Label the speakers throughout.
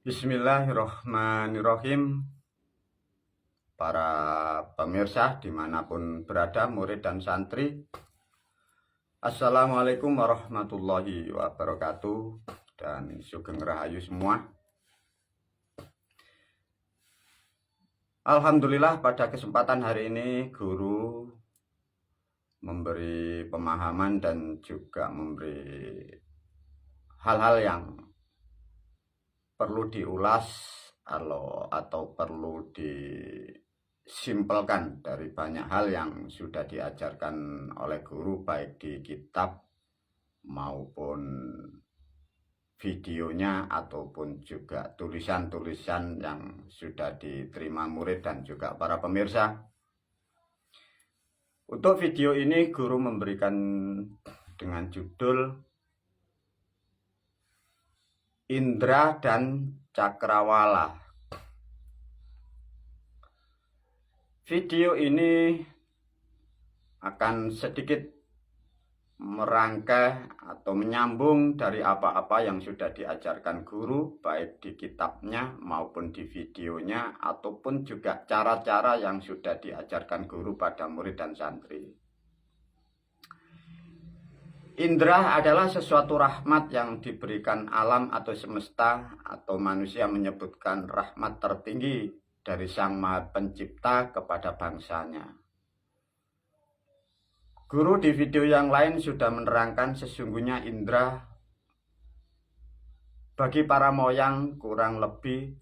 Speaker 1: Bismillahirrohmanirrohim. Para pemirsa dimanapun berada, murid dan santri, Assalamualaikum warahmatullahi wabarakatuh. Dan sugeng rahayu semua. Alhamdulillah, pada kesempatan hari ini guru memberi pemahaman dan juga memberi hal-hal yang perlu diulas atau perlu disimpelkan dari banyak hal yang sudah diajarkan oleh guru, baik di kitab maupun videonya ataupun juga tulisan-tulisan yang sudah diterima murid dan juga para pemirsa. Untuk video ini guru memberikan dengan judul Indra dan Cakrawala. Video ini akan sedikit merangkai atau menyambung dari apa-apa yang sudah diajarkan guru, baik di kitabnya maupun di videonya, ataupun juga cara-cara yang sudah diajarkan guru pada murid dan santri. Indra adalah sesuatu rahmat yang diberikan alam atau semesta, atau manusia menyebutkan rahmat tertinggi dari Sang Maha Pencipta kepada bangsanya. Guru di video yang lain sudah menerangkan sesungguhnya indra bagi para moyang kurang lebih,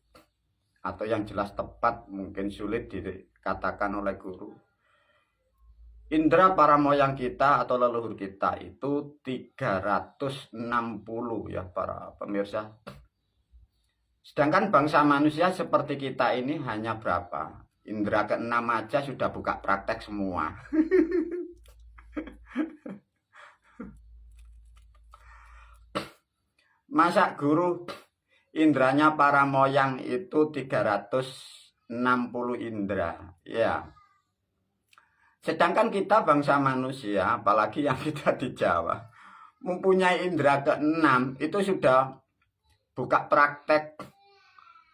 Speaker 1: atau yang jelas tepat mungkin sulit dikatakan oleh guru. Indra para moyang kita atau leluhur kita itu 360 ya para pemirsa. Sedangkan bangsa manusia seperti kita ini hanya berapa? Indra ke-6 aja sudah buka praktek semua. Masa guru indranya para moyang itu 360 indra? Ya. Sedangkan kita bangsa manusia, apalagi yang kita di Jawa, mempunyai indra ke-6 itu sudah buka praktek.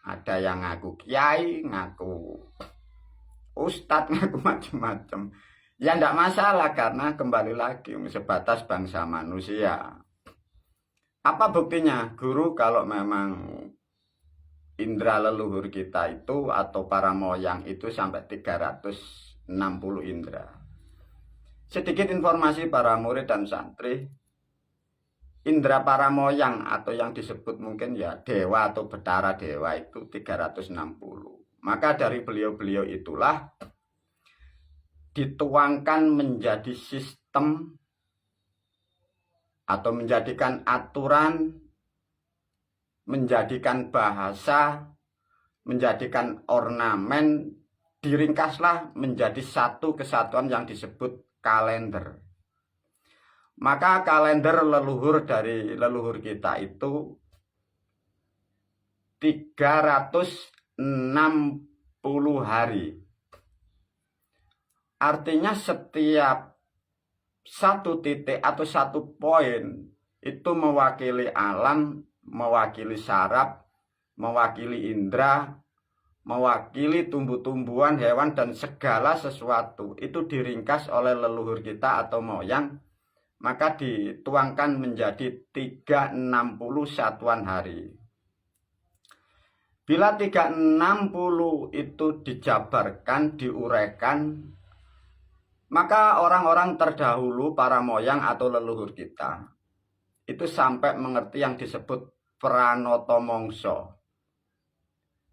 Speaker 1: Ada yang ngaku kiai, ngaku ustadz, ngaku macam-macam. Ya enggak masalah, karena kembali lagi sebatas bangsa manusia. Apa buktinya? Guru kalau memang indra leluhur kita itu atau para moyang itu sampai 360 indra. Sedikit informasi para murid dan santri. Indra para moyang atau yang disebut mungkin ya dewa atau betara dewa itu 360. Maka dari beliau-beliau itulah dituangkan menjadi sistem atau menjadikan aturan, menjadikan bahasa, menjadikan ornamen, diringkaslah menjadi satu kesatuan yang disebut kalender. Maka kalender leluhur dari leluhur kita itu 360 hari. Artinya setiap satu titik atau satu poin itu mewakili alam, mewakili saraf, mewakili indra, mewakili tumbuh-tumbuhan, hewan, dan segala sesuatu. Itu diringkas oleh leluhur kita atau moyang, maka dituangkan menjadi 360 satuan hari. Bila 360 itu dijabarkan, diuraikan, maka orang-orang terdahulu, para moyang atau leluhur kita, itu sampai mengerti yang disebut pranoto mongso.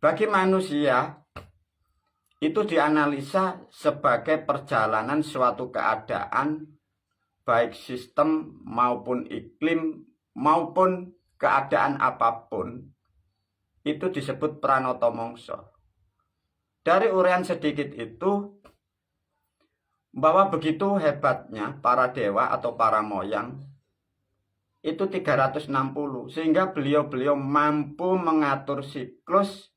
Speaker 1: Bagi manusia, itu dianalisa sebagai perjalanan suatu keadaan, baik sistem maupun iklim maupun keadaan apapun, itu disebut pranoto mongso. Dari uraian sedikit itu, bahwa begitu hebatnya para dewa atau para moyang itu 360, sehingga beliau-beliau mampu mengatur siklus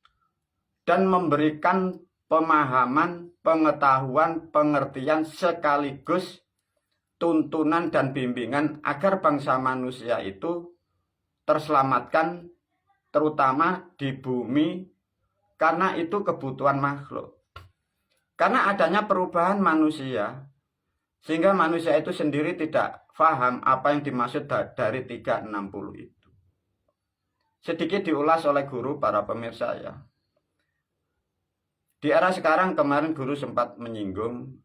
Speaker 1: dan memberikan pemahaman, pengetahuan, pengertian sekaligus tuntunan dan bimbingan agar bangsa manusia itu terselamatkan, terutama di bumi, karena itu kebutuhan makhluk. Karena adanya perubahan manusia, sehingga manusia itu sendiri tidak paham apa yang dimaksud dari 360 itu. Sedikit diulas oleh guru para pemirsa ya. Di era sekarang, kemarin guru sempat menyinggung,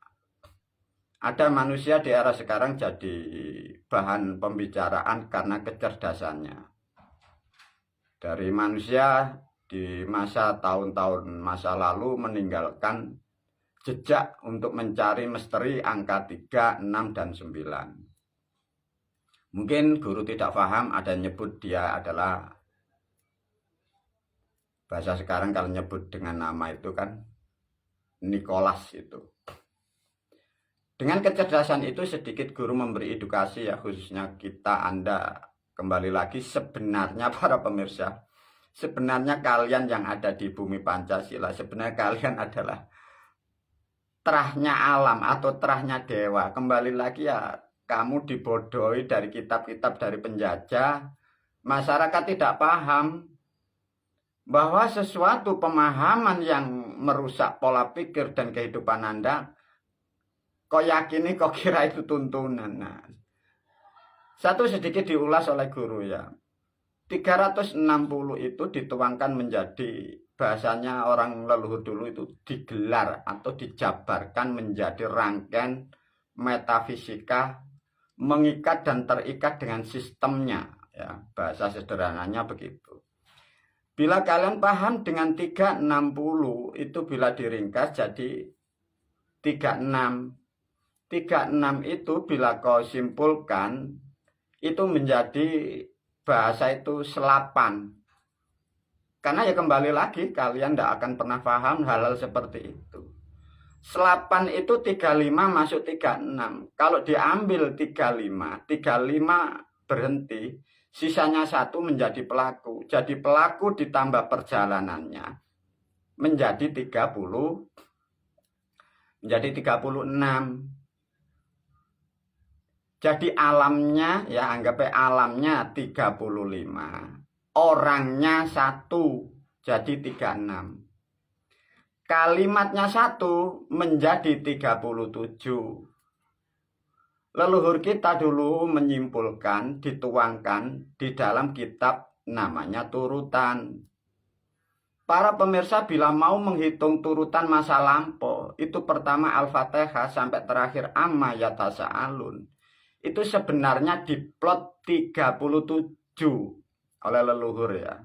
Speaker 1: ada manusia di era sekarang jadi bahan pembicaraan karena kecerdasannya. Dari manusia di masa tahun-tahun masa lalu meninggalkan jejak untuk mencari misteri angka 3, 6, dan 9. Mungkin guru tidak paham, ada nyebut dia adalah, bahasa sekarang kalau nyebut dengan nama itu kan Nicholas itu. Dengan kecerdasan itu sedikit guru memberi edukasi ya, khususnya kita, Anda, kembali lagi sebenarnya para pemirsa, sebenarnya kalian yang ada di bumi Pancasila, sebenarnya kalian adalah terahnya alam atau terahnya dewa. Kembali lagi ya, kamu dibodohi dari kitab-kitab dari penjajah. Masyarakat tidak paham bahwa sesuatu pemahaman yang merusak pola pikir dan kehidupan Anda, kok yakini, kok kira itu tuntunan. Nah, satu sedikit diulas oleh guru ya. 360 itu dituangkan menjadi, bahasanya orang leluhur dulu itu digelar atau dijabarkan menjadi rangkaian metafisika, mengikat dan terikat dengan sistemnya ya, bahasa sederhananya begitu. Bila kalian paham dengan 360 itu, bila diringkas jadi 36. 36 itu bila kau simpulkan itu menjadi bahasa itu selapan. Karena ya kembali lagi kalian tidak akan pernah paham hal-hal seperti itu. Selapan itu 35 masuk 36. Kalau diambil 35 berhenti, sisanya 1 menjadi pelaku. Jadi pelaku ditambah perjalanannya menjadi 36. Jadi alamnya ya, anggapnya alamnya 35. Orangnya 1 jadi 36. Kalimatnya 1 menjadi 37. Leluhur kita dulu menyimpulkan, dituangkan di dalam kitab namanya turutan. Para pemirsa bila mau menghitung turutan masa lampau, itu pertama Al-Fatihah sampai terakhir Amma Yatasa'alun. Itu sebenarnya diplot 37 oleh leluhur ya.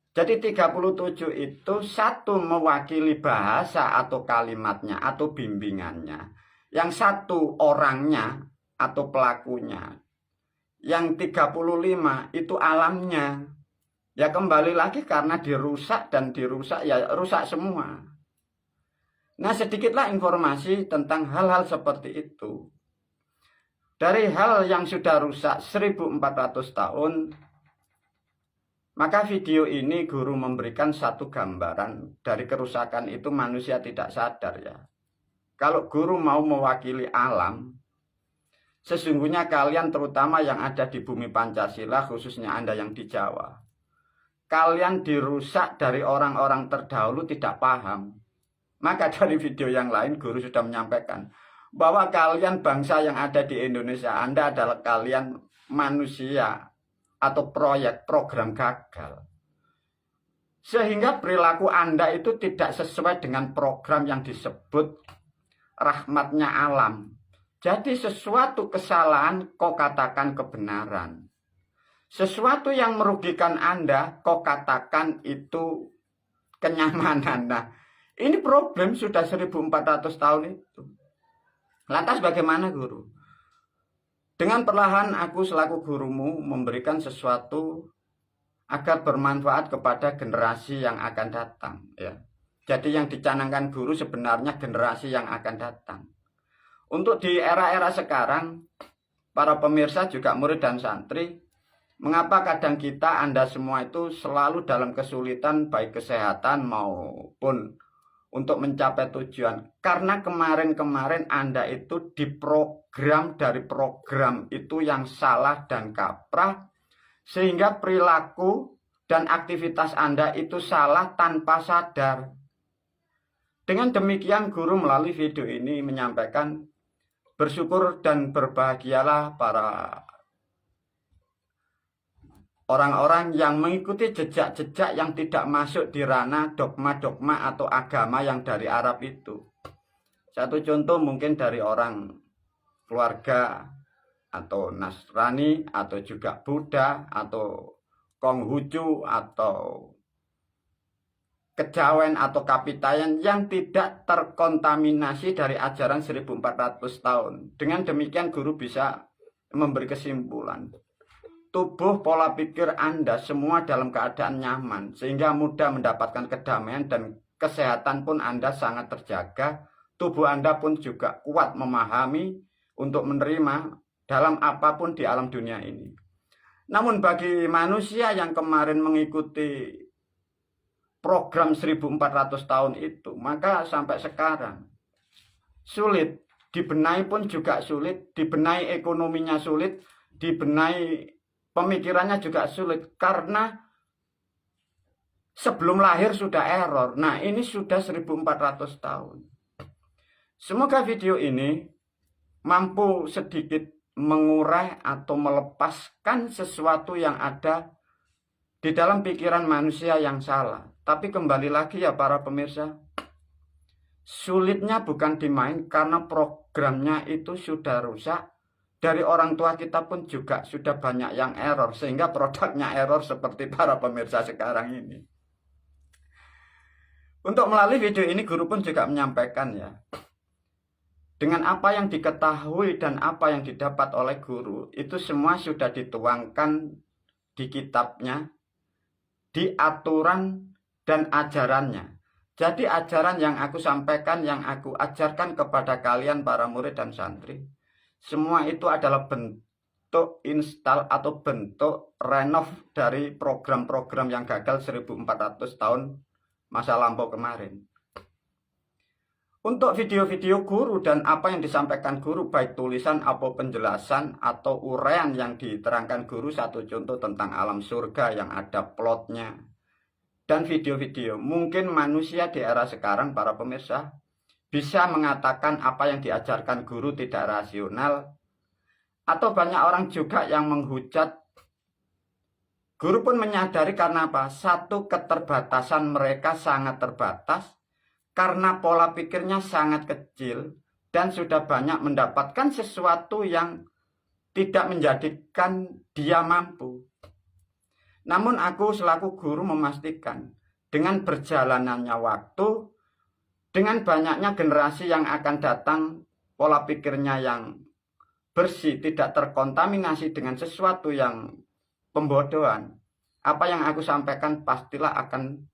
Speaker 1: Jadi 37 itu 1 mewakili bahasa atau kalimatnya atau bimbingannya. Yang 1 orangnya atau pelakunya. Yang 35 itu alamnya. Ya kembali lagi karena dirusak dan dirusak ya rusak semua. Nah sedikitlah informasi tentang hal-hal seperti itu. Dari hal yang sudah rusak 1400 tahun, maka video ini guru memberikan satu gambaran dari kerusakan itu manusia tidak sadar ya. Kalau guru mau mewakili alam, sesungguhnya kalian terutama yang ada di bumi Pancasila, khususnya Anda yang di Jawa, kalian dirusak dari orang-orang terdahulu tidak paham. Maka dari video yang lain guru sudah menyampaikan bahwa kalian bangsa yang ada di Indonesia, Anda adalah kalian manusia atau program gagal. Sehingga perilaku Anda itu tidak sesuai dengan program yang disebut rahmatnya alam. Jadi sesuatu kesalahan kau katakan kebenaran. Sesuatu yang merugikan Anda kau katakan itu kenyamanan. Nah, ini problem sudah 1400 tahun itu. Lantas bagaimana guru? Dengan perlahan aku selaku gurumu memberikan sesuatu agar bermanfaat kepada generasi yang akan datang ya. Jadi yang dicanangkan guru sebenarnya generasi yang akan datang. Untuk di era-era sekarang, para pemirsa juga murid dan santri, mengapa kadang kita Anda semua itu selalu dalam kesulitan baik kesehatan maupun untuk mencapai tujuan. Karena kemarin-kemarin Anda itu diprogram dari program itu yang salah dan kaprah, sehingga perilaku dan aktivitas Anda itu salah tanpa sadar. Dengan demikian, guru melalui video ini menyampaikan, bersyukur dan berbahagialah para orang-orang yang mengikuti jejak-jejak yang tidak masuk di ranah dogma-dogma atau agama yang dari Arab itu. Satu contoh mungkin dari orang keluarga atau Nasrani atau juga Buddha atau Konghucu atau Kejawen atau Kapitayan yang tidak terkontaminasi dari ajaran 1400 tahun. Dengan demikian guru bisa memberi kesimpulan. Tubuh pola pikir Anda semua dalam keadaan nyaman, sehingga mudah mendapatkan kedamaian dan kesehatan pun Anda sangat terjaga. Tubuh Anda pun juga kuat memahami untuk menerima dalam apapun di alam dunia ini. Namun bagi manusia yang kemarin mengikuti program 1400 tahun itu, maka sampai sekarang sulit, dibenahi pun juga sulit, dibenahi ekonominya sulit, dibenahi pemikirannya juga sulit, karena sebelum lahir sudah error. Nah, ini sudah 1400 tahun. Semoga video ini mampu sedikit mengurai atau melepaskan sesuatu yang ada di dalam pikiran manusia yang salah. Tapi kembali lagi ya para pemirsa, sulitnya bukan dimain karena programnya itu sudah rusak. Dari orang tua kita pun juga sudah banyak yang error, sehingga produknya error seperti para pemirsa sekarang ini. Untuk melalui video ini guru pun juga menyampaikan ya, dengan apa yang diketahui dan apa yang didapat oleh guru, itu semua sudah dituangkan di kitabnya, di aturan dan ajarannya. Jadi ajaran yang aku sampaikan, yang aku ajarkan kepada kalian para murid dan santri, semua itu adalah bentuk install atau bentuk renov dari program-program yang gagal 1400 tahun masa lampau kemarin. Untuk video-video guru dan apa yang disampaikan guru, baik tulisan atau penjelasan atau uraian yang diterangkan guru, satu contoh tentang alam surga yang ada plotnya, dan video-video, mungkin manusia di era sekarang para pemirsa bisa mengatakan apa yang diajarkan guru tidak rasional, atau banyak orang juga yang menghujat. Guru pun menyadari karena apa? Satu, keterbatasan mereka sangat terbatas, karena pola pikirnya sangat kecil dan sudah banyak mendapatkan sesuatu yang tidak menjadikan dia mampu. Namun aku selaku guru memastikan, dengan berjalanannya waktu, dengan banyaknya generasi yang akan datang, pola pikirnya yang bersih, tidak terkontaminasi dengan sesuatu yang pembodohan, apa yang aku sampaikan pastilah akan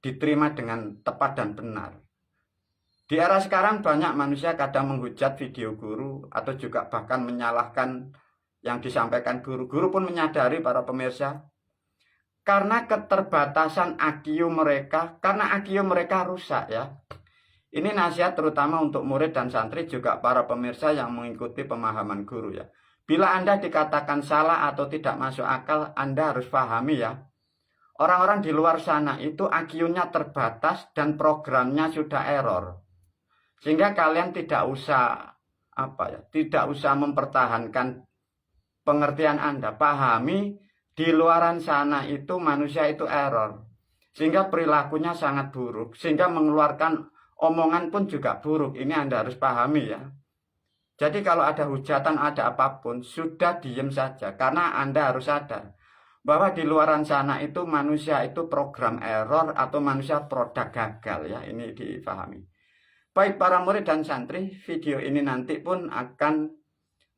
Speaker 1: diterima dengan tepat dan benar. Di era sekarang banyak manusia kadang menghujat video guru atau juga bahkan menyalahkan yang disampaikan guru. Guru pun menyadari para pemirsa, karena keterbatasan IQ mereka, karena IQ mereka rusak ya. Ini nasihat terutama untuk murid dan santri, juga para pemirsa yang mengikuti pemahaman guru ya. Bila Anda dikatakan salah atau tidak masuk akal, Anda harus pahami ya. Orang-orang di luar sana itu IQ-nya terbatas dan programnya sudah error. Sehingga kalian tidak usah tidak usah mempertahankan pengertian Anda. Pahami di luaran sana itu manusia itu error, sehingga perilakunya sangat buruk, sehingga mengeluarkan omongan pun juga buruk. Ini Anda harus pahami ya. Jadi kalau ada hujatan, ada apapun, sudah diem saja, karena Anda harus sadar bahwa di luaran sana itu manusia itu program error atau manusia produk gagal ya. Ini dipahami. Baik para murid dan santri, video ini nanti pun akan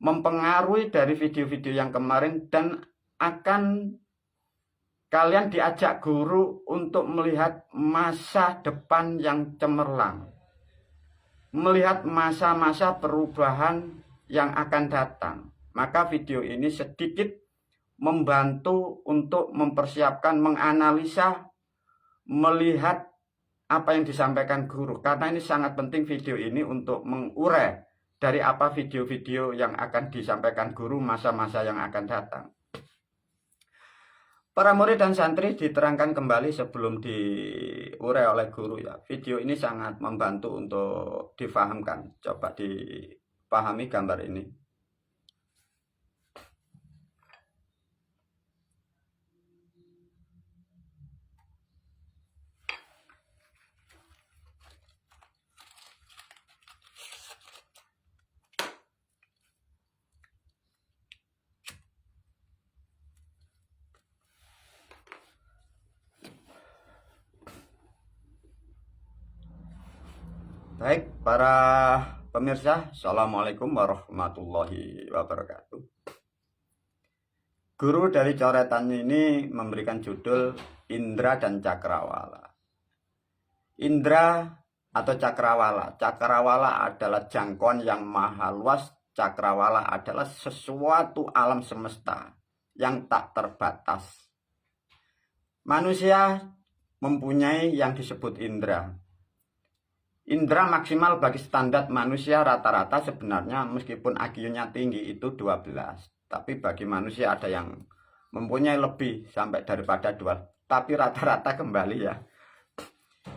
Speaker 1: mempengaruhi dari video-video yang kemarin, dan akan kalian diajak guru untuk melihat masa depan yang cemerlang, melihat masa-masa perubahan yang akan datang. Maka video ini sedikit membantu untuk mempersiapkan, menganalisa, melihat apa yang disampaikan guru, karena ini sangat penting video ini untuk mengurai dari apa video-video yang akan disampaikan guru masa-masa yang akan datang. Para murid dan santri diterangkan kembali sebelum diurai oleh guru ya. Video ini sangat membantu untuk difahamkan. Coba dipahami gambar ini. Baik, para pemirsa, Assalamualaikum warahmatullahi wabarakatuh. Guru dari coretan ini memberikan judul Indra dan Cakrawala. Indra atau Cakrawala. Cakrawala adalah jangkauan yang maha luas. Cakrawala adalah sesuatu alam semesta yang tak terbatas. Manusia mempunyai yang disebut indra. Indra maksimal bagi standar manusia rata-rata sebenarnya meskipun IQ-nya tinggi itu 12. Tapi bagi manusia ada yang mempunyai lebih sampai daripada 2. Tapi rata-rata kembali ya.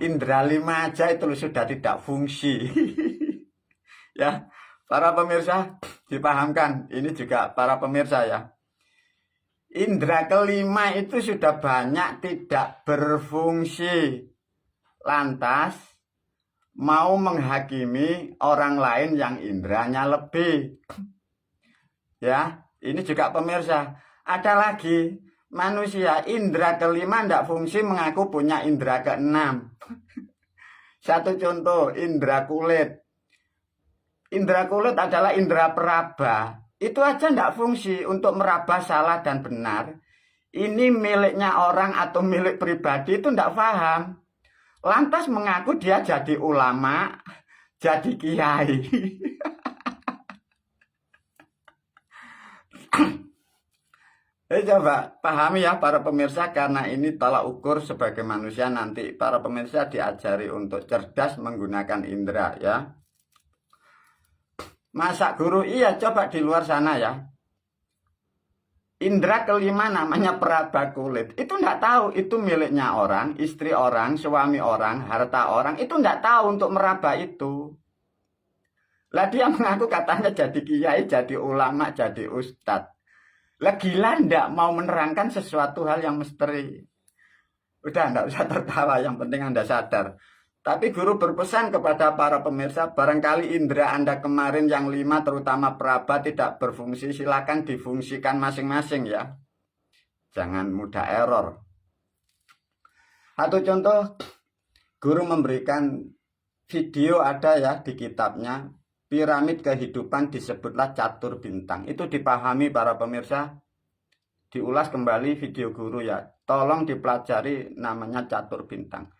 Speaker 1: Indra 5 aja itu sudah tidak fungsi. Ya, para pemirsa dipahamkan. Ini juga para pemirsa ya. Indra kelima itu sudah banyak tidak berfungsi. Lantas mau menghakimi orang lain yang indranya lebih. Ya, ini juga pemirsa. Ada lagi manusia indra kelima tidak fungsi mengaku punya indra keenam. Satu contoh, indra kulit. Indra kulit adalah indra peraba. Itu aja tidak fungsi untuk meraba salah dan benar. Ini miliknya orang atau milik pribadi itu tidak paham. Lantas mengaku dia jadi ulama, jadi kiai. Coba pahami ya para pemirsa, karena ini tolak ukur sebagai manusia nanti. Para pemirsa diajari untuk cerdas menggunakan indera ya. Masa guru? Iya, coba di luar sana ya. Indra kelima namanya peraba kulit. Itu enggak tahu itu miliknya orang, istri orang, suami orang, harta orang. Itu enggak tahu untuk meraba itu. Lah dia mengaku katanya jadi kiai, jadi ulama, jadi ustadz. Lah gila enggak mau menerangkan sesuatu hal yang misteri. Udah enggak usah tertawa, yang penting Anda sadar. Tapi guru berpesan kepada para pemirsa, barangkali indera Anda kemarin yang 5 terutama peraba tidak berfungsi, silakan difungsikan masing-masing ya. Jangan mudah error. Satu contoh, guru memberikan video ada ya di kitabnya, piramid kehidupan disebutlah catur bintang. Itu dipahami para pemirsa, diulas kembali video guru ya. Tolong dipelajari namanya catur bintang.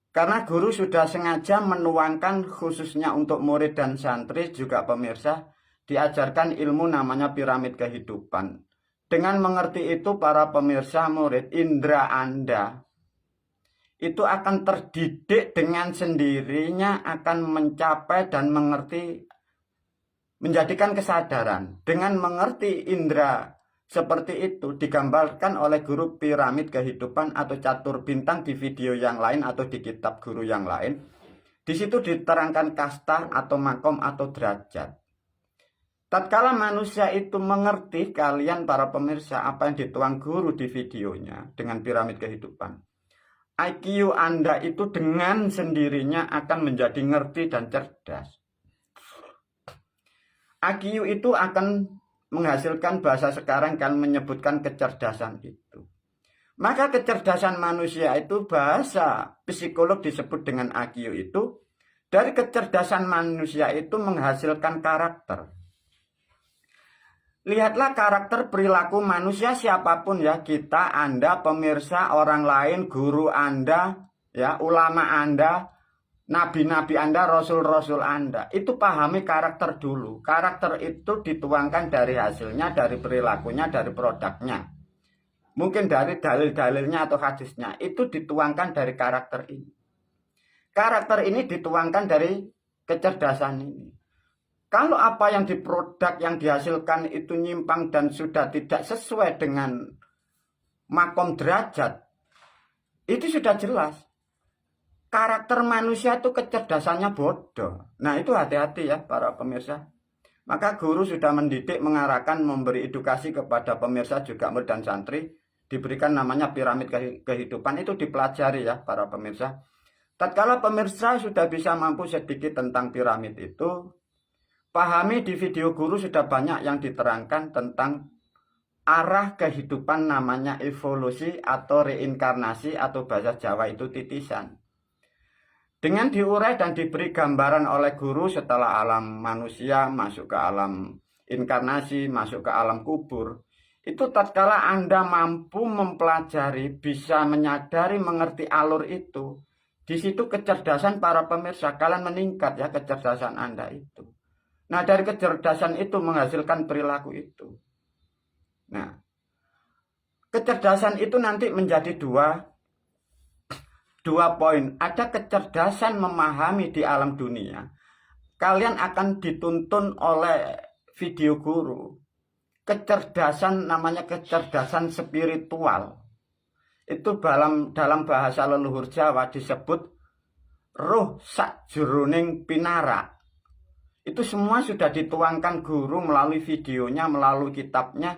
Speaker 1: Karena guru sudah sengaja menuangkan khususnya untuk murid dan santri juga pemirsa, diajarkan ilmu namanya piramid kehidupan. Dengan mengerti itu para pemirsa murid, indera Anda itu akan terdidik dengan sendirinya, akan mencapai dan mengerti, menjadikan kesadaran. Dengan mengerti indera seperti itu digambarkan oleh guru piramid kehidupan atau catur bintang di video yang lain atau di kitab guru yang lain. Di situ diterangkan kasta atau makom atau derajat. Tatkala manusia itu mengerti, kalian para pemirsa, apa yang dituang guru di videonya dengan piramid kehidupan, IQ Anda itu dengan sendirinya akan menjadi ngerti dan cerdas. IQ itu akan menghasilkan, bahasa sekarang kan menyebutkan kecerdasan itu. Maka kecerdasan manusia itu bahasa psikolog disebut dengan IQ itu. Dari kecerdasan manusia itu menghasilkan karakter. Lihatlah karakter perilaku manusia siapapun ya, kita, Anda, pemirsa, orang lain, guru Anda, ya, ulama Anda, nabi-nabi Anda, rasul-rasul Anda. Itu pahami karakter dulu. Karakter itu dituangkan dari hasilnya, dari perilakunya, dari produknya. Mungkin dari dalil-dalilnya atau hadisnya. Itu dituangkan dari karakter ini. Karakter ini dituangkan dari kecerdasan ini. Kalau apa yang diproduk yang dihasilkan itu nyimpang dan sudah tidak sesuai dengan makom derajat, itu sudah jelas. Karakter manusia itu kecerdasannya bodoh. Nah itu hati-hati ya para pemirsa. Maka guru sudah mendidik, mengarahkan, memberi edukasi kepada pemirsa juga murid dan santri. Diberikan namanya piramid kehidupan, itu dipelajari ya para pemirsa. Tatkala pemirsa sudah bisa mampu sedikit tentang piramid itu, pahami di video guru sudah banyak yang diterangkan tentang arah kehidupan namanya evolusi atau reinkarnasi atau bahasa Jawa itu titisan. Dengan diurai dan diberi gambaran oleh guru setelah alam manusia masuk ke alam inkarnasi, masuk ke alam kubur, itu tatkala Anda mampu mempelajari, bisa menyadari, mengerti alur itu, di situ kecerdasan para pemirsa kalian meningkat ya, kecerdasan Anda itu. Nah dari kecerdasan itu menghasilkan perilaku itu. Nah kecerdasan itu nanti menjadi dua poin. Ada kecerdasan memahami di alam dunia. Kalian akan dituntun oleh video guru. Kecerdasan namanya kecerdasan spiritual. Itu dalam bahasa leluhur Jawa disebut roh sakjroning pinara. Itu semua sudah dituangkan guru melalui videonya, melalui kitabnya.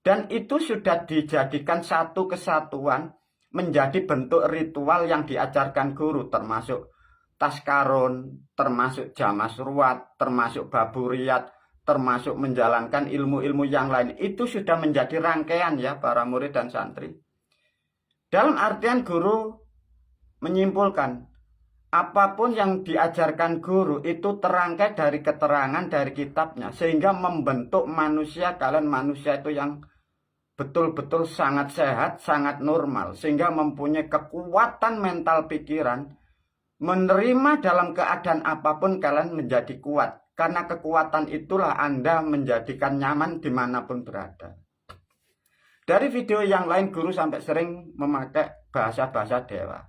Speaker 1: Dan itu sudah dijadikan satu kesatuan, menjadi bentuk ritual yang diajarkan guru, termasuk taskarun, termasuk jamas ruwat, termasuk baburiyat, termasuk menjalankan ilmu-ilmu yang lain. Itu sudah menjadi rangkaian ya para murid dan santri. Dalam artian guru menyimpulkan, apapun yang diajarkan guru itu terangkai dari keterangan dari kitabnya, sehingga membentuk manusia, kalian manusia itu yang betul-betul sangat sehat, sangat normal, sehingga mempunyai kekuatan mental pikiran, menerima dalam keadaan apapun kalian menjadi kuat. Karena kekuatan itulah Anda menjadikan nyaman dimanapun berada. Dari video yang lain guru sampai sering memakai bahasa-bahasa dewa.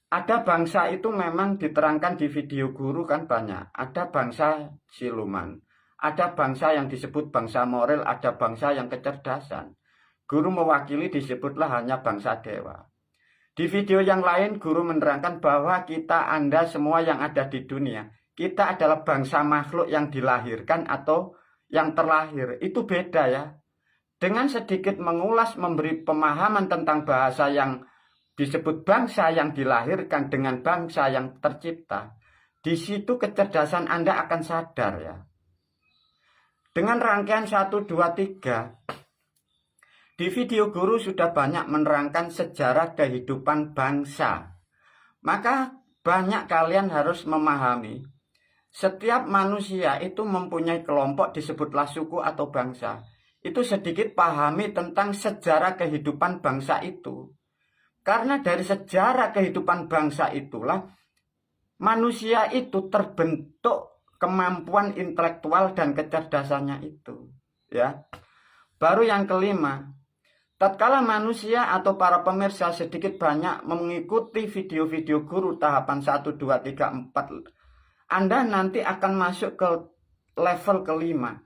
Speaker 1: Ada bangsa itu memang diterangkan di video guru kan banyak. Ada bangsa siluman. Ada bangsa yang disebut bangsa moral, ada bangsa yang kecerdasan. Guru mewakili disebutlah hanya bangsa dewa. Di video yang lain guru menerangkan bahwa kita, Anda semua yang ada di dunia, kita adalah bangsa makhluk yang dilahirkan atau yang terlahir. Itu beda ya. Dengan sedikit mengulas, memberi pemahaman tentang bahasa yang disebut bangsa yang dilahirkan dengan bangsa yang tercipta, di situ kecerdasan Anda akan sadar ya. Dengan rangkaian 1, 2, 3, di video guru sudah banyak menerangkan sejarah kehidupan bangsa. Maka banyak kalian harus memahami, setiap manusia itu mempunyai kelompok disebutlah suku atau bangsa. Itu sedikit pahami tentang sejarah kehidupan bangsa itu. Karena dari sejarah kehidupan bangsa itulah manusia itu terbentuk kemampuan intelektual dan kecerdasannya itu, ya. Baru yang kelima, tatkala manusia atau para pemirsa sedikit banyak mengikuti video-video guru tahapan 1, 2, 3, 4, Anda nanti akan masuk ke level kelima.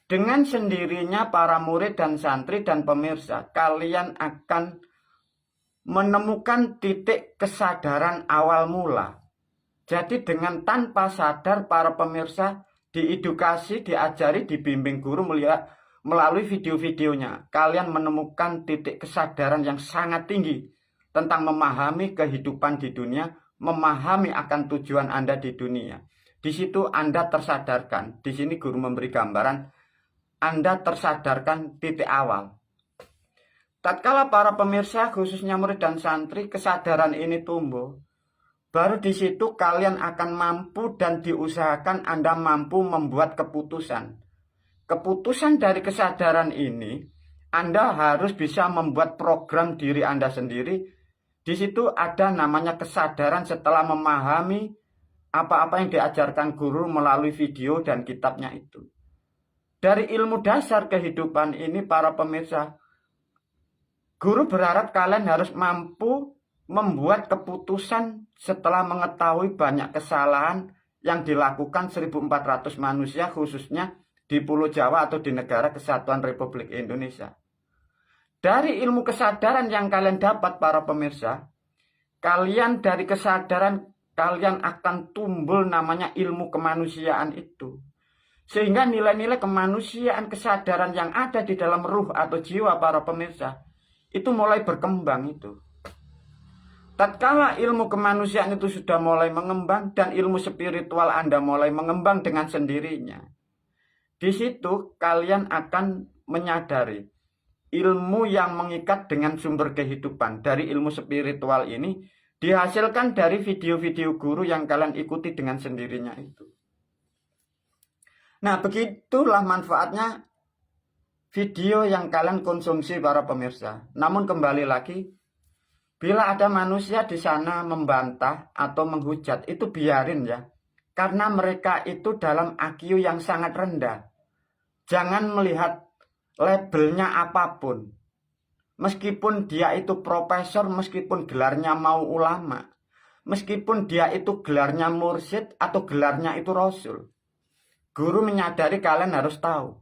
Speaker 1: Dengan sendirinya para murid dan santri dan pemirsa, kalian akan menemukan titik kesadaran awal mula. Jadi dengan tanpa sadar para pemirsa diedukasi, diajari, dibimbing guru melihat melalui video-videonya. Kalian menemukan titik kesadaran yang sangat tinggi tentang memahami kehidupan di dunia, memahami akan tujuan Anda di dunia. Di situ Anda tersadarkan. Di sini guru memberi gambaran, Anda tersadarkan titik awal. Tatkala para pemirsa khususnya murid dan santri kesadaran ini tumbuh, baru di situ kalian akan mampu dan diusahakan Anda mampu membuat keputusan. Keputusan dari kesadaran ini, Anda harus bisa membuat program diri Anda sendiri. Di situ ada namanya kesadaran setelah memahami apa-apa yang diajarkan guru melalui video dan kitabnya itu. Dari ilmu dasar kehidupan ini para pemirsa, guru berharap kalian harus mampu membuat keputusan setelah mengetahui banyak kesalahan yang dilakukan 1.400 manusia khususnya di Pulau Jawa atau di Negara Kesatuan Republik Indonesia. Dari ilmu kesadaran yang kalian dapat para pemirsa, dari kesadaran kalian akan tumbuh namanya ilmu kemanusiaan itu. Sehingga nilai-nilai kemanusiaan, kesadaran yang ada di dalam ruh atau jiwa para pemirsa, itu mulai berkembang itu. Tatkala ilmu kemanusiaan itu sudah mulai mengembang dan ilmu spiritual Anda mulai mengembang dengan sendirinya, di situ kalian akan menyadari ilmu yang mengikat dengan sumber kehidupan dari ilmu spiritual ini dihasilkan dari video-video guru yang kalian ikuti dengan sendirinya itu. Nah, begitulah manfaatnya video yang kalian konsumsi para pemirsa. Namun kembali lagi, bila ada manusia di sana membantah atau menghujat, itu biarin ya. Karena mereka itu dalam IQ yang sangat rendah. Jangan melihat labelnya apapun. Meskipun dia itu profesor, meskipun gelarnya mau ulama, meskipun dia itu gelarnya mursyid atau gelarnya itu rasul. Guru menyadari kalian harus tahu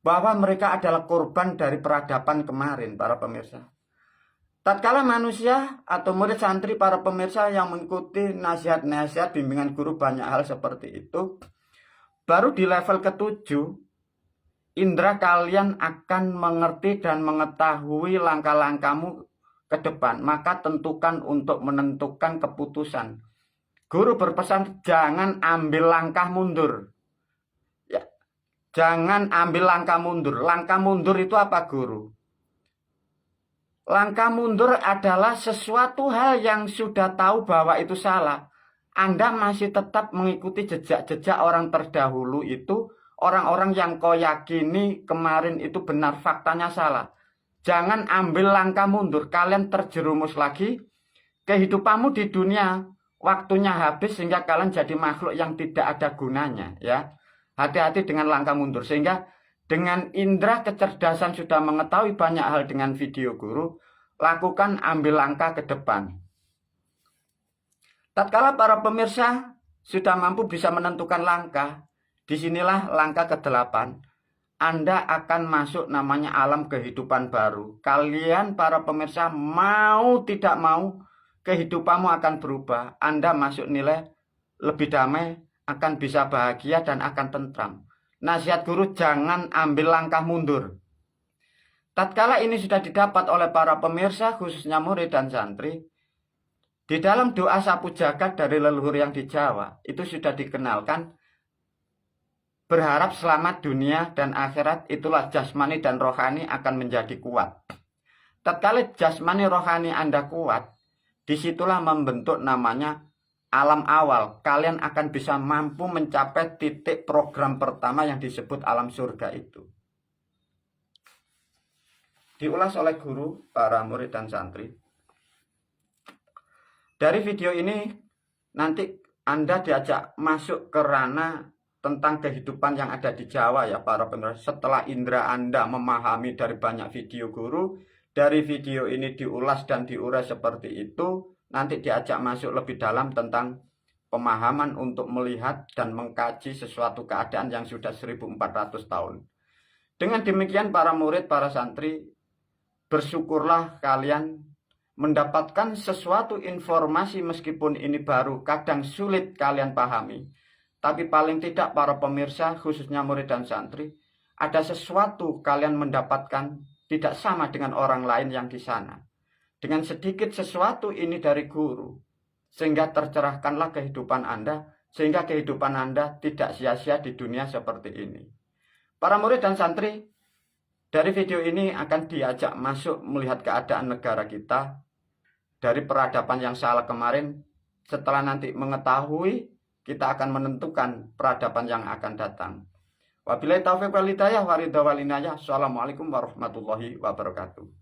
Speaker 1: bahwa mereka adalah korban dari peradaban kemarin para pemirsa. Tatkala manusia atau murid santri para pemirsa yang mengikuti nasihat-nasihat bimbingan guru banyak hal seperti itu, baru di level ke-7, indera kalian akan mengerti dan mengetahui langkah-langkahmu ke depan. Maka tentukan untuk menentukan keputusan. Guru berpesan jangan ambil langkah mundur. Jangan ambil langkah mundur. Langkah mundur itu apa, Guru? Langkah mundur adalah sesuatu hal yang sudah tahu bahwa itu salah. Anda masih tetap mengikuti jejak-jejak orang terdahulu itu, orang-orang yang kau yakini kemarin itu benar, faktanya salah. Jangan ambil langkah mundur. Kalian terjerumus lagi. Kehidupanmu di dunia, waktunya habis sehingga kalian jadi makhluk yang tidak ada gunanya, ya. Hati-hati dengan langkah mundur. Sehingga dengan indera kecerdasan sudah mengetahui banyak hal dengan video guru, lakukan ambil langkah ke depan. Tatkala para pemirsa sudah mampu bisa menentukan langkah, disinilah langkah ke-8. Anda akan masuk namanya alam kehidupan baru. Kalian para pemirsa mau tidak mau, kehidupanmu akan berubah. Anda masuk nilai lebih damai, akan bisa bahagia dan akan tentram. Nasihat guru, jangan ambil langkah mundur. Tatkala ini sudah didapat oleh para pemirsa, khususnya murid dan santri, di dalam doa sapu jagat dari leluhur yang di Jawa, itu sudah dikenalkan, berharap selamat dunia dan akhirat, itulah jasmani dan rohani akan menjadi kuat. Tatkala jasmani rohani Anda kuat, disitulah membentuk namanya alam awal. Kalian akan bisa mampu mencapai titik program pertama yang disebut alam surga itu. Diulas oleh guru, para murid dan santri. Dari video ini nanti Anda diajak masuk ke ranah tentang kehidupan yang ada di Jawa ya para pemirsa. Setelah indera Anda memahami dari banyak video guru, dari video ini diulas dan diurai seperti itu, nanti diajak masuk lebih dalam tentang pemahaman untuk melihat dan mengkaji sesuatu keadaan yang sudah 1.400 tahun. Dengan demikian para murid, para santri, bersyukurlah kalian mendapatkan sesuatu informasi meskipun ini baru, kadang sulit kalian pahami. Tapi paling tidak para pemirsa, khususnya murid dan santri, ada sesuatu kalian mendapatkan tidak sama dengan orang lain yang di sana. Dengan sedikit sesuatu ini dari guru, sehingga tercerahkanlah kehidupan Anda, sehingga kehidupan Anda tidak sia-sia di dunia seperti ini. Para murid dan santri, dari video ini akan diajak masuk melihat keadaan negara kita, dari peradaban yang salah kemarin, setelah nanti mengetahui, kita akan menentukan peradaban yang akan datang. Wabillahi taufiq wal hidayah wa ridha wal inayah. Assalamualaikum warahmatullahi wabarakatuh.